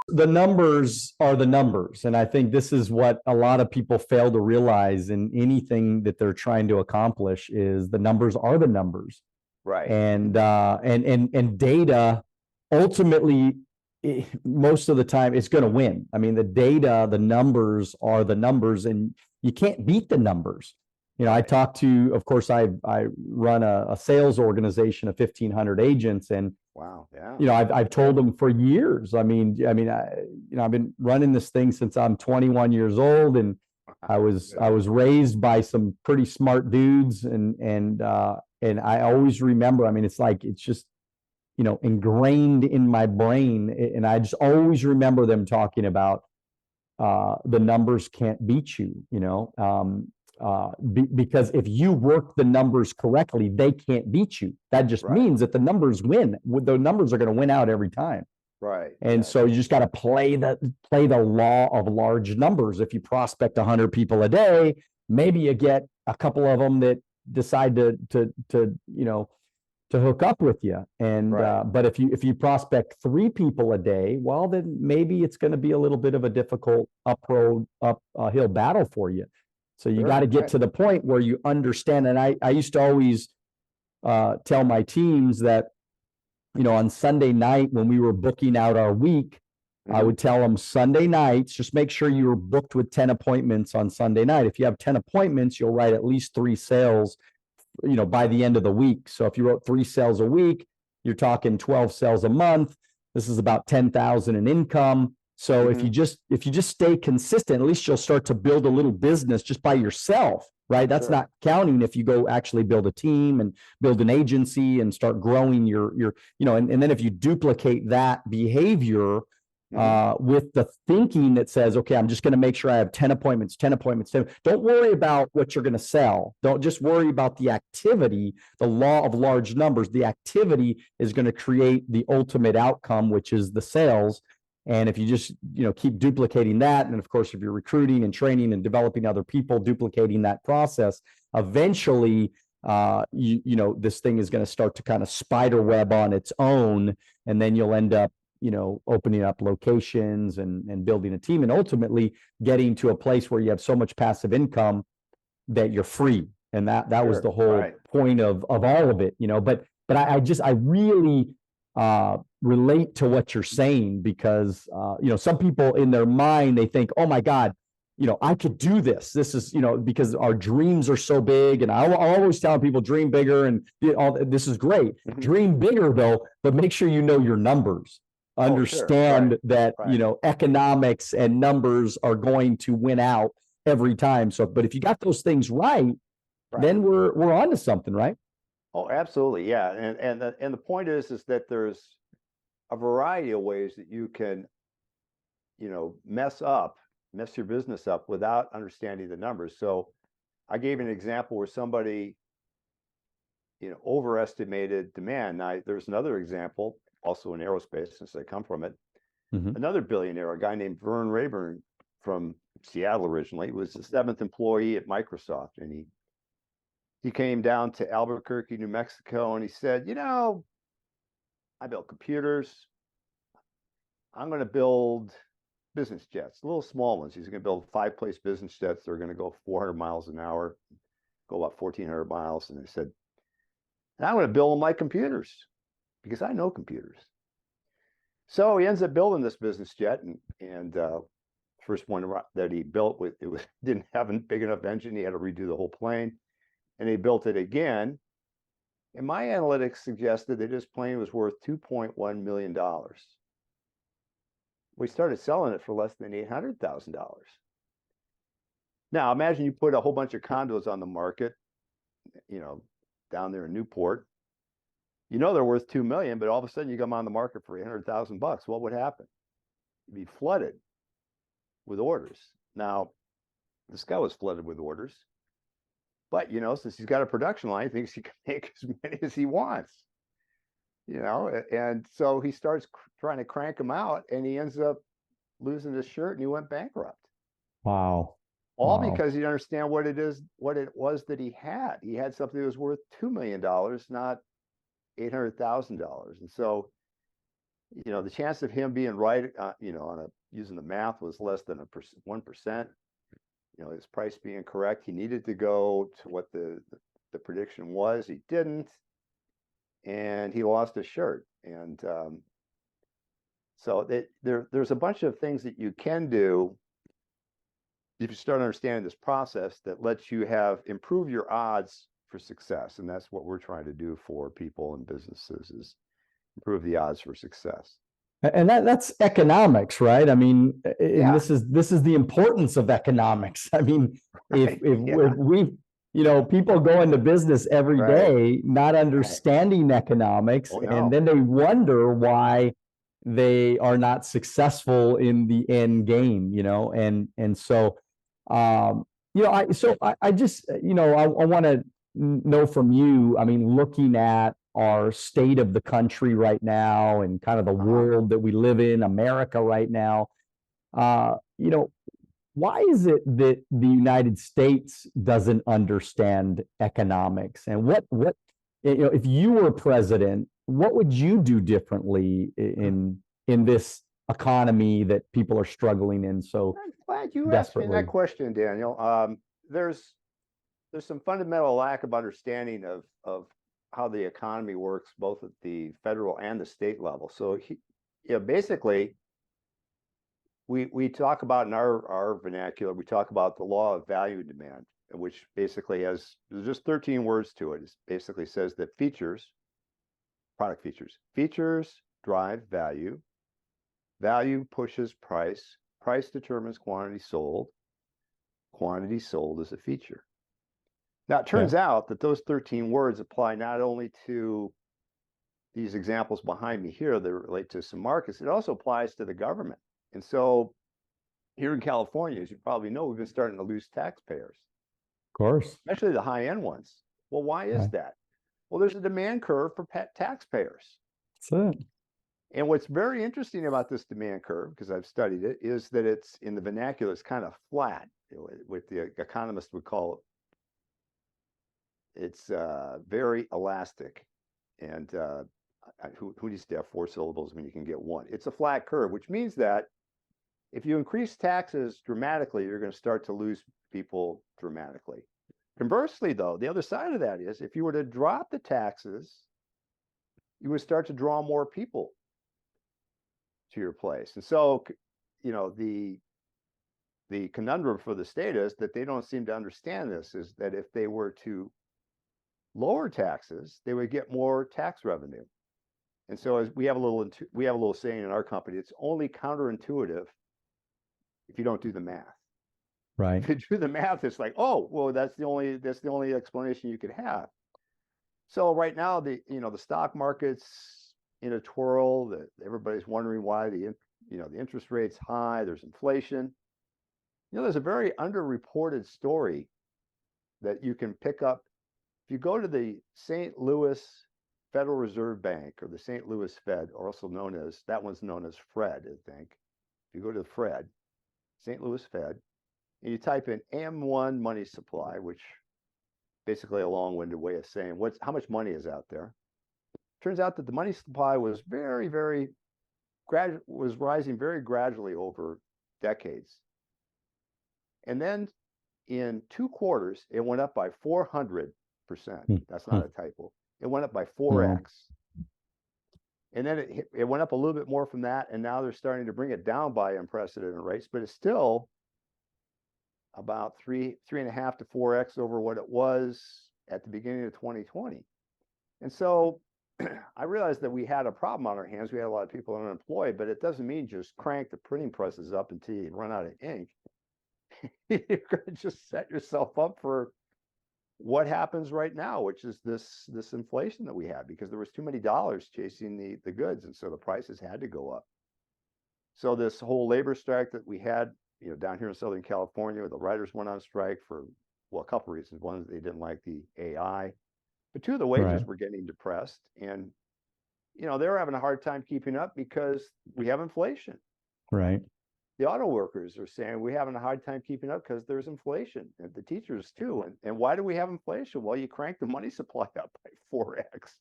the numbers are the numbers. And I think this is what a lot of people fail to realize in anything that they're trying to accomplish is the numbers are the numbers. Right. And data ultimately most of the time it's going to win. I mean, the data, the numbers are the numbers, and you can't beat the numbers. You know, I talk to, of course, I run a sales organization of 1,500 agents, and wow, yeah, you know, I've told them for years. I've been running this thing since I'm 21 years old, and I was raised by some pretty smart dudes, and I always remember. I mean, it's just, you know, ingrained in my brain, and I just always remember them talking about the numbers can't beat you. You know, because if you work the numbers correctly, they can't beat you. That just means that the numbers win. The numbers are going to win out every time. Right. And so you just got to play the law of large numbers. If you prospect 100 people a day, maybe you get a couple of them that decide to you know, to hook up with you. And but if you prospect 3 people a day, well, then maybe it's going to be a little bit of a difficult uphill battle for you. So you got to get to the point where you understand. And I used to always tell my teams that, you know, on Sunday night when we were booking out our week, I would tell them Sunday nights, just make sure you're booked with 10 appointments on Sunday night. If you have 10 appointments, you'll write at least 3 sales, you know, by the end of the week. So if you wrote 3 sales a week, you're talking 12 sales a month. This is about 10,000 in income. So if you just stay consistent, at least you'll start to build a little business just by yourself, right? That's not counting if you go actually build a team and build an agency and start growing your you know, and then if you duplicate that behavior with the thinking that says, okay, I'm just going to make sure I have 10 appointments. Don't worry about what you're going to sell. Don't just worry about the activity, the law of large numbers. The activity is going to create the ultimate outcome, which is the sales. And if you just, you know, keep duplicating that, and of course, if you're recruiting and training and developing other people, duplicating that process, eventually, you know, this thing is going to start to kind of spider web on its own, and then you'll end up, you know, opening up locations and building a team, and ultimately getting to a place where you have so much passive income that you're free. And that was the whole point of all of it, you know. But I really relate to what you're saying, because you know, some people in their mind, they think, oh my God, you know, I could do this. This is, you know, because our dreams are so big. And I always tell people, dream bigger, and all this is great. Dream bigger though, but make sure you know your numbers. Understand that, you know, economics and numbers are going to win out every time. So, but if you got those things right, then we're on to something, right? Oh, absolutely. Yeah. And the point is that there's a variety of ways that you can, you know, mess your business up without understanding the numbers. So I gave an example where somebody, you know, overestimated demand. Now there's another example, also in aerospace, since I come from it. Another billionaire, a guy named Vern Rayburn from Seattle originally, was the 7th employee at Microsoft. And he came down to Albuquerque, New Mexico, and he said, you know, I built computers. I'm going to build business jets, little small ones. He's going to build 5-place business jets. They're going to go 400 miles an hour, go about 1,400 miles. And they said, and I'm going to build them like computers because I know computers. So he ends up building this business jet, and first one that he built didn't have a big enough engine. He had to redo the whole plane, and he built it again. And my analytics suggested that his plane was worth $2.1 million. We started selling it for less than $800,000. Now imagine you put a whole bunch of condos on the market, you know, down there in Newport. You know they're worth $2 million, but all of a sudden you come on the market for $800,000. What would happen? You'd be flooded with orders. Now, this guy was flooded with orders, but you know, since he's got a production line, he thinks he can make as many as he wants. You know, and so he starts trying to crank them out, and he ends up losing his shirt, and he went bankrupt. Wow. All because he didn't understand what it was that he had. He had something that was worth $2 million, not $800,000. And so, the chance of him being right, using the math was less than 1%. His price being correct, he needed to go to what the prediction was. He didn't, and he lost his shirt. And so there's a bunch of things that you can do if you start understanding this process that lets you improve your odds for success. And that's what we're trying to do for people and businesses, is improve the odds for success. And that's economics, right? I mean, and Yeah. this is the importance of economics. I mean, if Yeah. we, people go into business every Right. day not Right. understanding economics, Oh, and no. then they wonder why they are not successful in the end game, and so I just, I want to know from you, I mean, looking at our state of the country right now and kind of the world that we live in, America right now, why is it that the United States doesn't understand economics? And what, if you were president, what would you do differently in this economy that people are struggling in so I'm glad you asked me desperately? that question, Daniel. There's some fundamental lack of understanding of how the economy works, both at the federal and the state level. So, basically, we talk about, in our vernacular, we talk about the law of value and demand, which basically there's just 13 words to it. It basically says that product features drive value, value pushes price, price determines quantity sold is a feature. Now, it turns out that those 13 words apply not only to these examples behind me here that relate to some markets, it also applies to the government. And so here in California, as you probably know, we've been starting to lose taxpayers. Of course. Especially the high-end ones. Well, why is that? Well, there's a demand curve for taxpayers. That's it. And what's very interesting about this demand curve, because I've studied it, is that it's, in the vernacular, it's kind of flat. What the economist would call it's very elastic. And who needs to have 4 syllables when you can get 1? It's a flat curve, which means that if you increase taxes dramatically, you're going to start to lose people dramatically. Conversely, though, the other side of that is, if you were to drop the taxes, you would start to draw more people to your place. And so, the conundrum for the state is that they don't seem to understand this, is that if they were to lower taxes, they would get more tax revenue. And so, as we have a little saying in our company, it's only counterintuitive if you don't do the math. Right. If you do the math, it's like, oh, well, that's the only explanation you could have. So right now, the stock market's in a twirl, that everybody's wondering why the interest rate's high, there's inflation. There's a very underreported story that you can pick up. If you go to the St. Louis Federal Reserve Bank, or the St. Louis Fed, or also known as, that one's known as Fred, I think. If you go to the Fred, St. Louis Fed, and you type in M1 money supply, which basically a long-winded way of saying how much money is out there. Turns out that the money supply was was rising very gradually over decades. And then in 2 quarters, it went up by 400%. That's not a typo. It went up by 4x. And then it went up a little bit more from that, and now they're starting to bring it down by unprecedented rates, but it's still about 3.5 to 4x over what it was at the beginning of 2020. And so I realized that we had a problem on our hands. We had a lot of people unemployed, but it doesn't mean just crank the printing presses up until you run out of ink. You're going to just set yourself up for what happens right now, which is this inflation that we have, because there was too many dollars chasing the goods, and so the prices had to go up. So this whole labor strike that we had, down here in Southern California, the writers went on strike for, a couple of reasons. One, they didn't like the AI, but 2, the wages were getting depressed, and they were having a hard time keeping up because we have inflation. Right. The auto workers are saying we're having a hard time keeping up because there's inflation, and the teachers too. And why do we have inflation? Well, you crank the money supply up by 4x.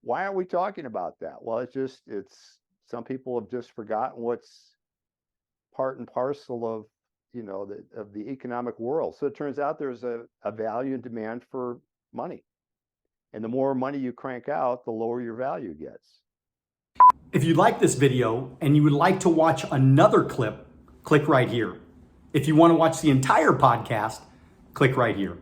Why aren't we talking about that? Well, it's some people have just forgotten what's part and parcel of, of the economic world. So it turns out there's a value and demand for money. And the more money you crank out, the lower your value gets. If you like this video and you would like to watch another clip, click right here. If you want to watch the entire podcast, click right here.